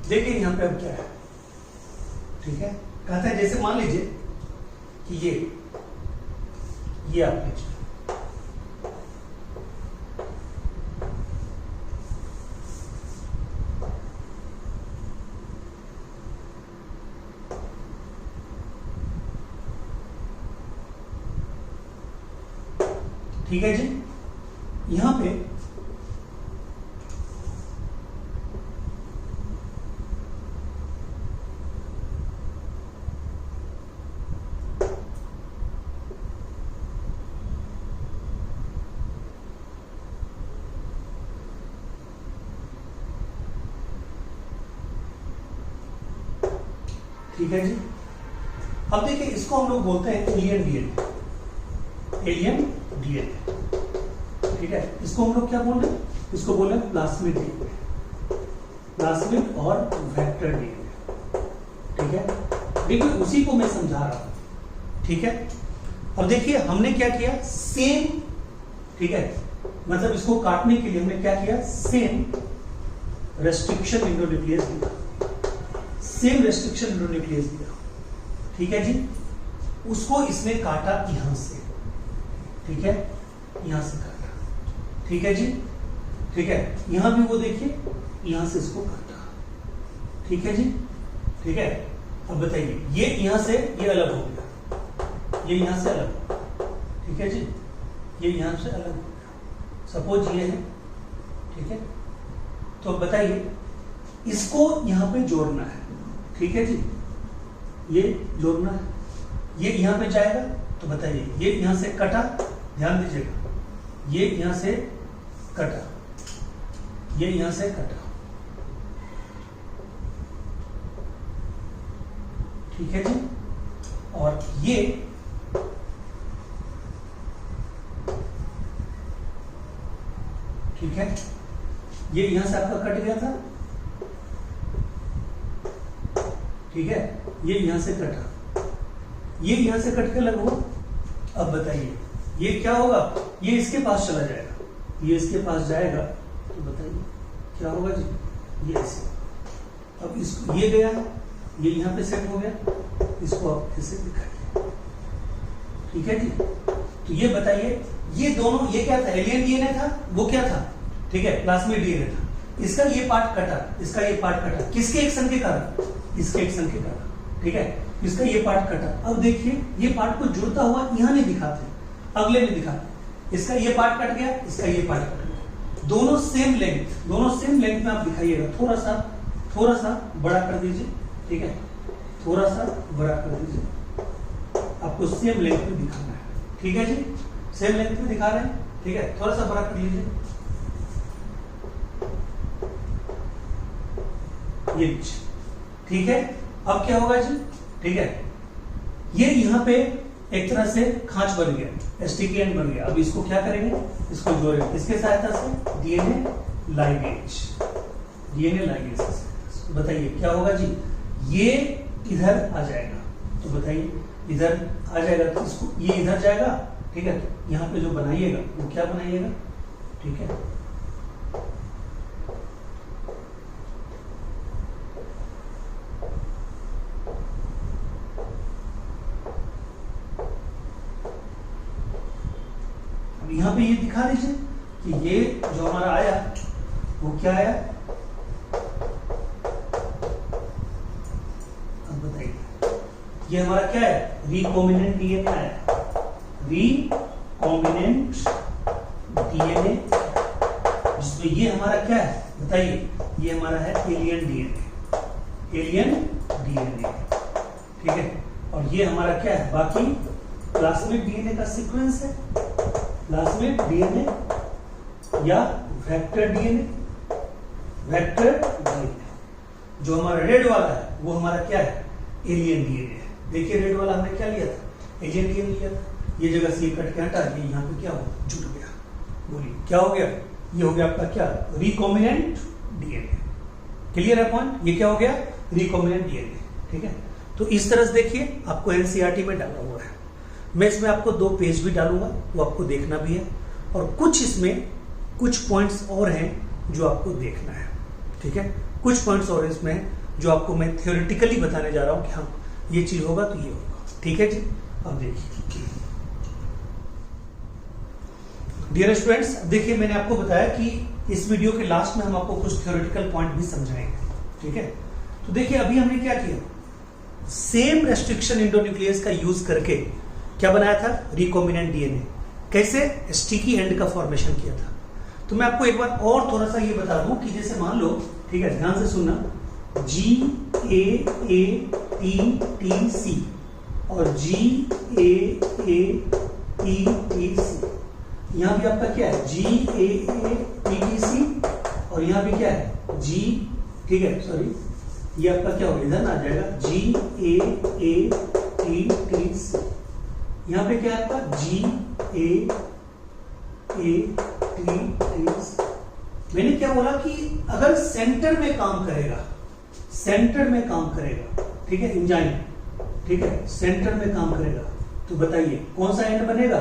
देखिए यहां पे अब क्या है, ठीक है। कहता है जैसे मान लीजिए कि ये आप लीजिए, ठीक है जी। यहां पे ठीक है जी। अब देखिए इसको हम लोग बोलते हैं एलियन डीएनए, एलियन डीएनए, ठीक है। इसको हम लोग क्या बोल रहे हैं, इसको बोल रहे हैं प्लास्मिड डीएनए, प्लास्मिड और वेक्टर डीएनए, ठीक है। देखिए उसी को मैं समझा रहा हूं, ठीक है। अब देखिए हमने क्या किया, सेम, ठीक है, मतलब इसको काटने के लिए हमने क्या किया, सेम रेस्ट्रिक्शन इंडोन्यूक्लियस दिया, सेम रेस्ट्रिक्शन इंडोन्यूक्लियस दिया, ठीक है जी। उसको इसने काटा यहां से, ठीक है, यहां से काटा, ठीक है जी, ठीक है। यहां भी वो देखिए यहां से इसको काटा, ठीक है जी, ठीक है। अब बताइए ये यहां से ये अलग हो गया, ये यहां से अलग हो गया, ठीक है जी, ये यहां से अलग हो गया, सपोज ये है, ठीक है। तो बताइए इसको यहां पे जोड़ना है, ठीक है जी, ये जोड़ना है, ये यहां पे जाएगा। तो बताइए ये यहां से कटा, ध्यान दीजिएगा, ये यहां से कटा, ये यहां से कटा, ठीक है जी। और ये ठीक है, ये यहां से आपका कट गया था, ठीक है, ये यहां से कटा, ये यहां से कट के अलग हुआ। अब बताइए ये क्या होगा, ये इसके पास चला जाएगा, ये इसके पास जाएगा, तो बताइए क्या होगा जी, ये ऐसे। अब इसको ये गया है, ये यहां पे सेट हो गया, इसको आप ऐसे दिखाइए, ठीक है जी। तो ये बताइए ये दोनों, ये क्या था, एलियन डीएनए था, वो क्या था, ठीक है, प्लास्मिड डीएनए था। इसका ये पार्ट कटा, इसका ये पार्ट कटा, किसके एक्शन के कारण, इसके एक्शन के कारण, ठीक है। इसका ये पार्ट कटा। अब देखिए ये पार्ट को जुड़ता हुआ यहां नहीं दिखाते, अगले में दिखाते। इसका ये पार्ट कट गया, इसका ये पार्ट कट गया, दोनों सेम लेंथ, दोनों सेम लेंथ में आप दिखाइएगा। थोड़ा सा बड़ा कर दीजिए, ठीक है, थोड़ा सा बड़ा कर दीजिए, आपको सेम लेंथ में दिखाना है, ठीक है जी, सेम लेंथ में दिखा रहे हैं, ठीक है। थोड़ा सा बड़ा कर लीजिए, ये ठीक है। अब क्या होगा जी, ठीक है, ये यहां पे एक तरह से खांच बन गया, स्टिकी एंड बन गया। अब इसको क्या करेंगे, इसको जोड़ेंगे, इसके सहायता से डीएनए लाइगेज, डीएनए लाइगेज से। बताइए क्या होगा जी, ये इधर आ जाएगा, तो बताइए इधर आ जाएगा, तो इसको ये इधर जाएगा, ठीक है। यहां पे जो बनाइएगा वो क्या बनाइएगा, ठीक है, यहां पे ये दिखा दीजिए कि ये जो हमारा आया वो क्या आया। अब बताइए ये हमारा क्या है, रिकॉम्बिनेंट डीएनए आया, रिकॉम्बिनेंट रिकॉम्बिनेंट डीएनए, जिसमें ये हमारा क्या है बताइए, ये हमारा है एलियन डीएनए, एलियन डीएनए, ठीक है। और ये हमारा क्या है, बाकी प्लास्मिड डीएनए का सीक्वेंस है, प्लास्मिड डीएनए या वेक्टर डीएनए, वेक्टर डीएनए। जो हमारा रेड वाला है वो हमारा क्या है, एलियन डीएनए। देखिए रेड वाला हमने क्या लिया था, एलियन डीएनए लिया था। ये जगह से कट के हटा, ये यहाँ पे क्या हो, जुड़ गया। बोलिए क्या हो गया, ये हो गया आपका क्या, रिकॉम्बिनेंट डीएनए। क्लियर है पॉइंट, ये क्या हो गया, रिकॉम्बिनेंट डीएनए, ठीक है। तो इस तरह से देखिए आपको एनसीईआरटी में डाला हुआ है। मैं इसमें आपको 2 पेज भी डालूंगा, वो आपको देखना भी है, और कुछ इसमें कुछ पॉइंट्स और हैं जो आपको देखना है, ठीक है। कुछ पॉइंट्स और इसमें जो आपको मैं थ्योरेटिकली बताने जा रहा हूं कि हाँ ये चीज होगा तो ये होगा, ठीक है जी। अब देखिए डियर स्टूडेंट्स, देखिए मैंने आपको बताया कि इस वीडियो के लास्ट में हम आपको कुछ थ्योरेटिकल पॉइंट भी समझाएंगे, ठीक है। तो देखिए अभी हमने क्या किया, सेम रेस्ट्रिक्शन इंडोन्यूक्लियस का यूज करके क्या बनाया था, रिकॉम्बिनेंट डीएनए। कैसे, स्टिकी एंड का फॉर्मेशन किया था। तो मैं आपको एक बार और थोड़ा सा ये बता दूं कि जैसे मान लो, ठीक है, ध्यान से सुनना, GAATTC और GAATTC, यहां भी आपका क्या है, GAATTC, और यहां भी क्या है, G, ठीक है, सॉरी, ये आपका क्या होगा, इधर आ जाएगा GAATTC, यहां पे क्या है आपका GAATTC। मैंने क्या बोला कि अगर सेंटर में काम करेगा, सेंटर में काम करेगा, ठीक है, एंजाइम, ठीक है, सेंटर में काम करेगा, तो बताइए कौन सा एंड बनेगा,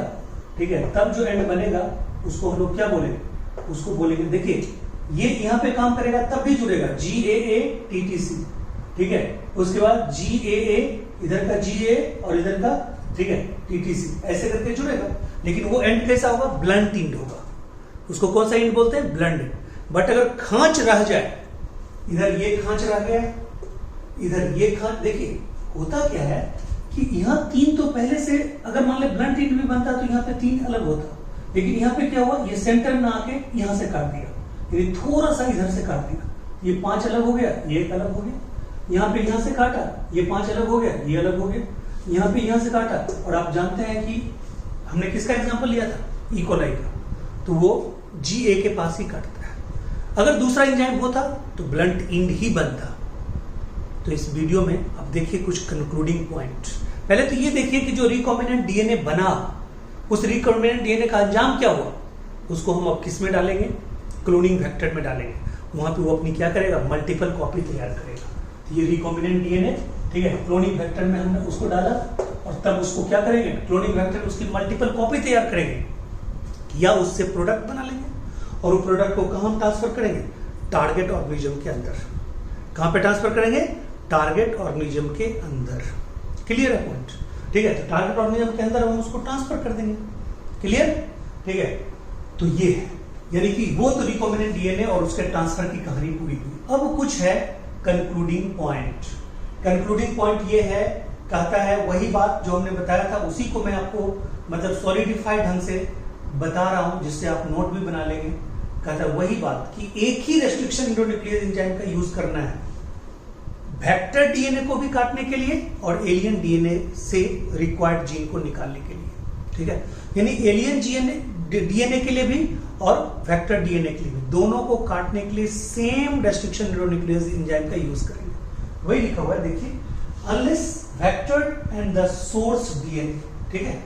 ठीक है। तब जो एंड बनेगा उसको हम लोग क्या बोलेंगे, उसको बोलेंगे, देखिए ये यहां पे काम करेगा तब भी जुड़ेगा, GAATTC, ठीक है। उसके बाद GAA, इधर का GA और इधर का, ठीक है, TTC, ऐसे करके जुड़ेगा। लेकिन वो एंड कैसा होगा, ब्लंट एंड होगा, उसको कौन सा एंड बोलते हैं, ब्लंट। बट अगर खांच रह जाए, इधर ये खांच रह गया, इधर ये खांच, देखिए होता क्या है कि यहाँ 3 तो पहले से, अगर मान ले ब्लंट एंड भी बनता तो यहाँ पे 3 अलग होता, लेकिन यहाँ पे क्या हुआ, ये सेंटर में आके यहाँ से काट दिया, ये थोड़ा सा इधर से काट दिया, ये 5 अलग हो गया, ये एक अलग हो गया, यहाँ पे यहाँ से काटा, ये 5 अलग हो गया, ये अलग हो गया, यहाँ पे यहाँ से काटा। और आप जानते हैं कि हमने किसका एग्जांपल लिया था, इकोलाई का, तो वो GA के पास ही काटता है। अगर दूसरा एंजाइम होता तो ब्लंट एंड ही बनता। तो इस वीडियो में अब देखिए कुछ कंक्लूडिंग पॉइंट। पहले तो ये देखिए कि जो रिकॉम्बिनेंट डीएनए बना, उस रिकॉम्बिनेंट डीएनए का अंजाम क्या हुआ, उसको हम अब किस में डालेंगे, क्लोनिंग वेक्टर में डालेंगे। वहां पे वो अपनी क्या करेगा, मल्टीपल कॉपी तैयार करेगा। तो ये रिकॉम्बिनेंट डीएनए, ठीक है, क्लोनिंग वेक्टर में हमने उसको डाला, और तब उसको क्या करेंगे, क्लोनिंग वेक्टर उसकी मल्टीपल कॉपी तैयार करेंगे, या उससे प्रोडक्ट बना लेंगे, और वो प्रोडक्ट को कहां ट्रांसफर करेंगे, टारगेट ऑर्गेनिज्म के अंदर। कहां पे ट्रांसफर करेंगे, टारगेट ऑर्गेनिज्म के अंदर। क्लियर है पॉइंट, ठीक है। तो टारगेट ऑर्गेनिज्म के अंदर हम उसको ट्रांसफर कर देंगे। क्लियर, ठीक है। तो ये है, यानी कि वो तो रिकॉम्बिनेंट डीएनए और उसके ट्रांसफर की कहानी पूरी हुई। अब कुछ है कंक्लूडिंग पॉइंट। कंक्लूडिंग पॉइंट ये है, कहता है वही बात जो हमने बताया था, उसी को मैं आपको मतलब सॉलिडिफाइड ढंग से बता रहा हूं, जिससे आप नोट भी बना लेंगे। कहता है वही बात कि एक ही रेस्ट्रिक्शन इंडोन्यूक्लियस एंजाइम का यूज करना है, वेक्टर डीएनए को भी काटने के लिए और एलियन डीएनए से रिक्वायर्ड जीन को निकालने के लिए, ठीक है। यानी एलियन डीएनए के लिए भी और वेक्टर डीएनए के लिए भी, दोनों को काटने के लिए सेम रेस्ट्रिक्शन इंडोन्यूक्लियस एंजाइम का यूज करेंगे। वही लिखा हुआ है, देखिए, unless vector and the source DNA, ठीक है,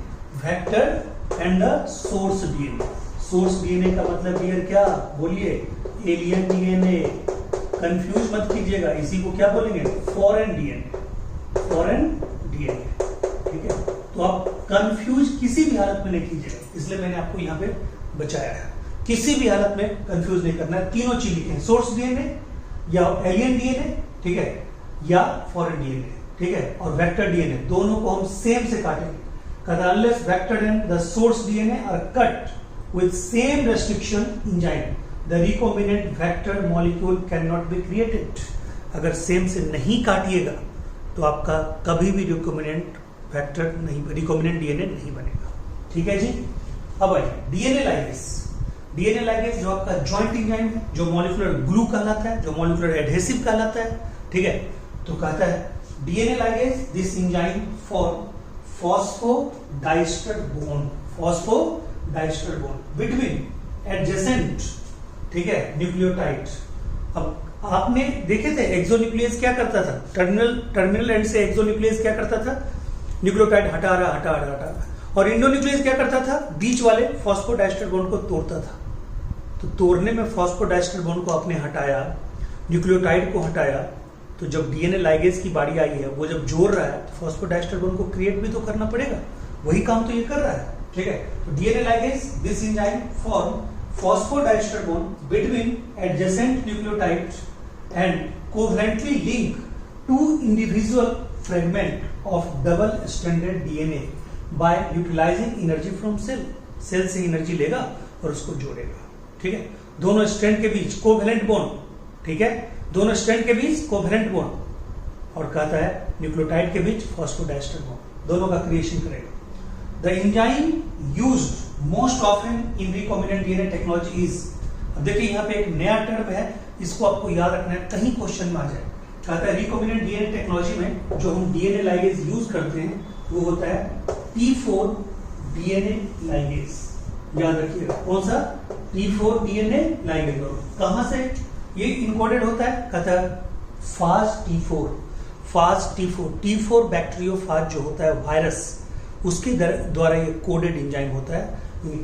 vector and the source DNA. Source DNA का मतलब यार क्या, बोलिए, एलियन डीएनए। कंफ्यूज मत कीजिएगा, इसी को क्या बोलेंगे, फॉरेन डीएनए, फॉरेन डीएनए, ठीक है। तो आप कंफ्यूज किसी भी हालत में नहीं कीजिएगा, इसलिए मैंने आपको यहाँ पे बचाया है। किसी भी हालत में कंफ्यूज नहीं करना है, तीनों चीज लिखे हैं, सोर्स डीएनए या एलियन डीएनए, ठीक है, या फॉरेन डीएनए, ठीक है, और वेक्टर डीएनए, दोनों को हम सेम से काटेंगे। Unless vector and the source DNA are cut with same restriction enzyme, the recombinant vector molecule cannot be created. अगर सेम से नहीं काटिएगा तो आपका कभी भी रिकॉम्बिनेंट वेक्टर नहीं, रिकॉम्बिनेंट डीएनए नहीं बनेगा। ठीक है जी, अब आइए डीएनए लाइगेज। डीएनए लाइगेज जो आपका जॉइंट एंजाइम है, जो मॉलिक्यूलर ग्लू कहलाता है, जो मॉलिक्यूलर एडहेसिव कहलाता है, ठीक है। तो कहता है DNA ligase this enzyme for phosphodiester bond, phosphodiester bond between adjacent, ठीक है, न्यूक्लियोटाइड। अब आपने देखे थे एक्सोन्यूक्लियस क्या करता था, टर्मिनल एंड से एक्सोन्यूक्लियस क्या करता था, न्यूक्लियोटाइड हटा रहा, और इंडोन्यूक्लियस क्या करता था, बीच वाले फॉस्फोडाइस्टर बॉन्ड को तोड़ता था। तो तोड़ने में फॉस्फोडाइस्टर बॉन्ड को आपने हटाया, न्यूक्लियोटाइड को हटाया, तो जब डीएनए लाइगेज की बारी आई है, वो जब जोड़ रहा है तो फॉस्फोडाइस्टर बॉन्ड को क्रिएट भी तो करना पड़ेगा, वही काम तो ये कर रहा है, ठीक है। तो DNA ligase this enzyme form phosphodiester bond between adjacent nucleotide and covalently link to individual fragment of double stranded DNA by utilising energy from cell. Cell से एनर्जी लेगा और उसको जोड़ेगा, ठीक है। दोनों स्ट्रैंड के बीच कोवैलेंट बॉन्ड, ठीक है, दोनों स्ट्रैंड के बीच कोवैलेंट बॉन्ड, और कहता है न्यूक्लियोटाइड के बीच फॉस्फोडाइस्टर बॉन्ड, दोनों का क्रिएशन करेगा। The enzyme used most often in recombinant DNA technology is, अब देखिए यहाँ पे एक नया टर्म है, इसको आपको याद रखना है, कहीं क्वेश्चन में आ जाए। कहता है रिकॉम्बिनेंट डीएनए टेक्नोलॉजी में जो हम डीएनए लाइगेज यूज करते हैं वो होता है T4 डीएनए लाइगेज। याद रखिएगा कौन सा, T4 डीएनए लाइगेज। कहां से ये इनकोडेड होता है, कहता है फास्ट T4 बैक्टीरियोफाज जो होता है वायरस, उसके द्वारा ये कोडेड एंजाइम होता है।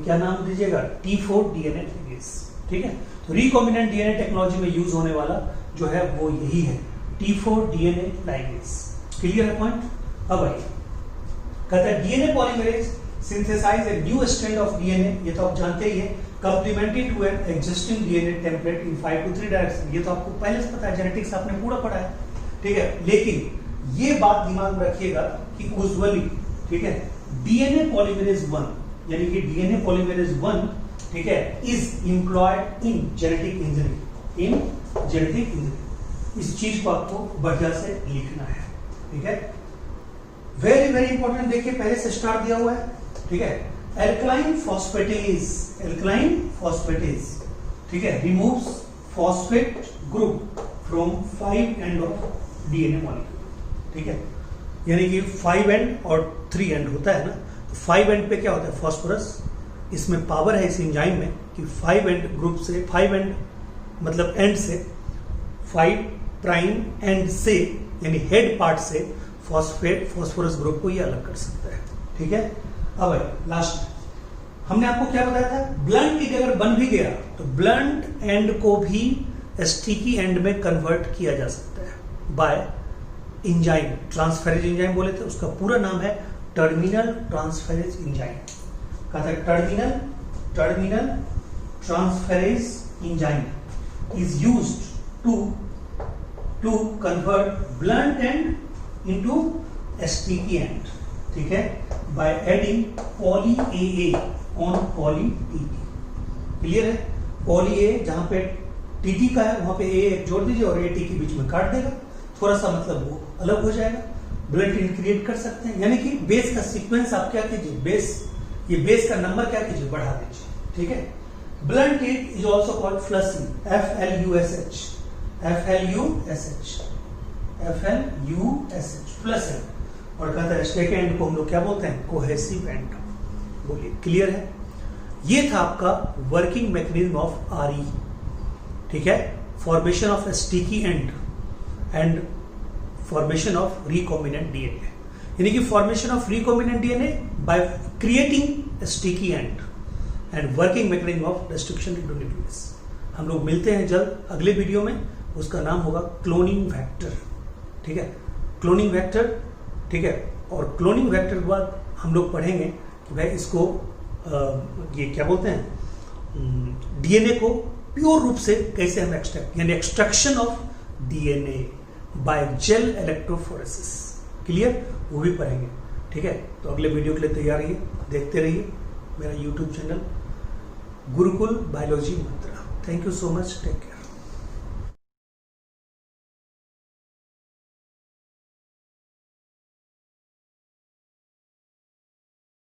क्या नाम दीजिएगा, T4 डीएनए लाइगेज, ठीक है। तो रिकॉम्बिनेंट डीएनए टेक्नोलॉजी में यूज होने वाला जो है वो यही है, T4 डीएनए लाइगेज। क्लियर है पॉइंट। अब आइए कहता है DNA polymerase synthesise a new strand of DNA, ये तो आप जानते ही है, complementary to an existing DNA template in 5 to 3 direction. ये तो आपको पहले से पता है, जेनेटिक्स आपने पूरा पढ़ा है, ठीक है। लेकिन ये बात दिमाग में रखिएगा कि यूजुअली, ठीक है, डीएनए पॉलीमरेज 1 यानी कि डीएनए पॉलीमरेज 1, ठीक है, is employed in genetic engineering. इस चीज को आपको बढ़िया से लिखना है, ठीक है। वेरी वेरी इंपॉर्टेंट, देखिए पहले से स्टार दिया हुआ है, ठीक है। एल्कलाइन फॉस्फेटेज, ठीक है, removes phosphate group from 5 end of DNA molecule, ठीक है। यानी कि 5 एंड और 3 एंड होता है ना, तो 5 एंड पे क्या होता है, फॉस्फोरस। इसमें पावर है इस एंजाइम में कि 5 एंड ग्रुप से, 5 एंड मतलब एंड से, 5 प्राइम एंड से, यानी हेड पार्ट से फॉस्फोरस ग्रुप को ये अलग कर सकता है, ठीक है। अब लास्ट हमने आपको क्या बताया था, ब्लंट एंड अगर बन भी गया तो ब्लंट एंड को भी स्टिकी एंड में कन्वर्ट किया जा सकता है बाय एंजाइम, ट्रांसफेरेज एंजाइम बोले थे, उसका पूरा नाम है टर्मिनल ट्रांसफेरेज एंजाइम। कहता है terminal transferase enzyme is used to convert blunt end into a sticky end, ठीक है, by adding poly AA on poly TT। Clear है, poly A जहां पे TT का है वहां पे AA जोड़ दीजिए और AT के बीच में काट देगा, थोड़ा सा मतलब वो अलग हो जाएगा, ब्लड एंड क्रिएट कर सकते हैं। यानी कि बेस का सीक्वेंस आप क्या कीजिए, ये बेस का नंबर क्या कीजिए, बढ़ा दीजिए, ठीक है। Blunt and is also called flushing, FLUSH plus है, और कहता है स्टेक एंड को हम लोग क्या बोलते हैं, कोहेसिव एंड। बोलिए क्लियर है। ये था आपका वर्किंग मैकेनिज्म ऑफ RE, ठीक है, formation of sticky and formation of recombinant DNA. यानी कि formation of recombinant DNA by creating sticky and working mechanism of destruction into nucleus. हम लोग मिलते हैं जल्द अगले वीडियो में, उसका नाम होगा क्लोनिंग वेक्टर, ठीक है, क्लोनिंग वेक्टर, ठीक है। और क्लोनिंग वेक्टर के बाद हम लोग पढ़ेंगे कि भाई इसको ये क्या बोलते हैं, डीएनए को प्योर रूप से कैसे हम एक्सट्रैक्ट, यानी extraction of DNA by gel electrophoresis. Clear, वो भी पढ़ेंगे, ठीक है। तो अगले वीडियो के लिए तैयार रहिए, देखते रहिए मेरा YouTube channel Gurukul biology Mantra. Thank you so much, take care.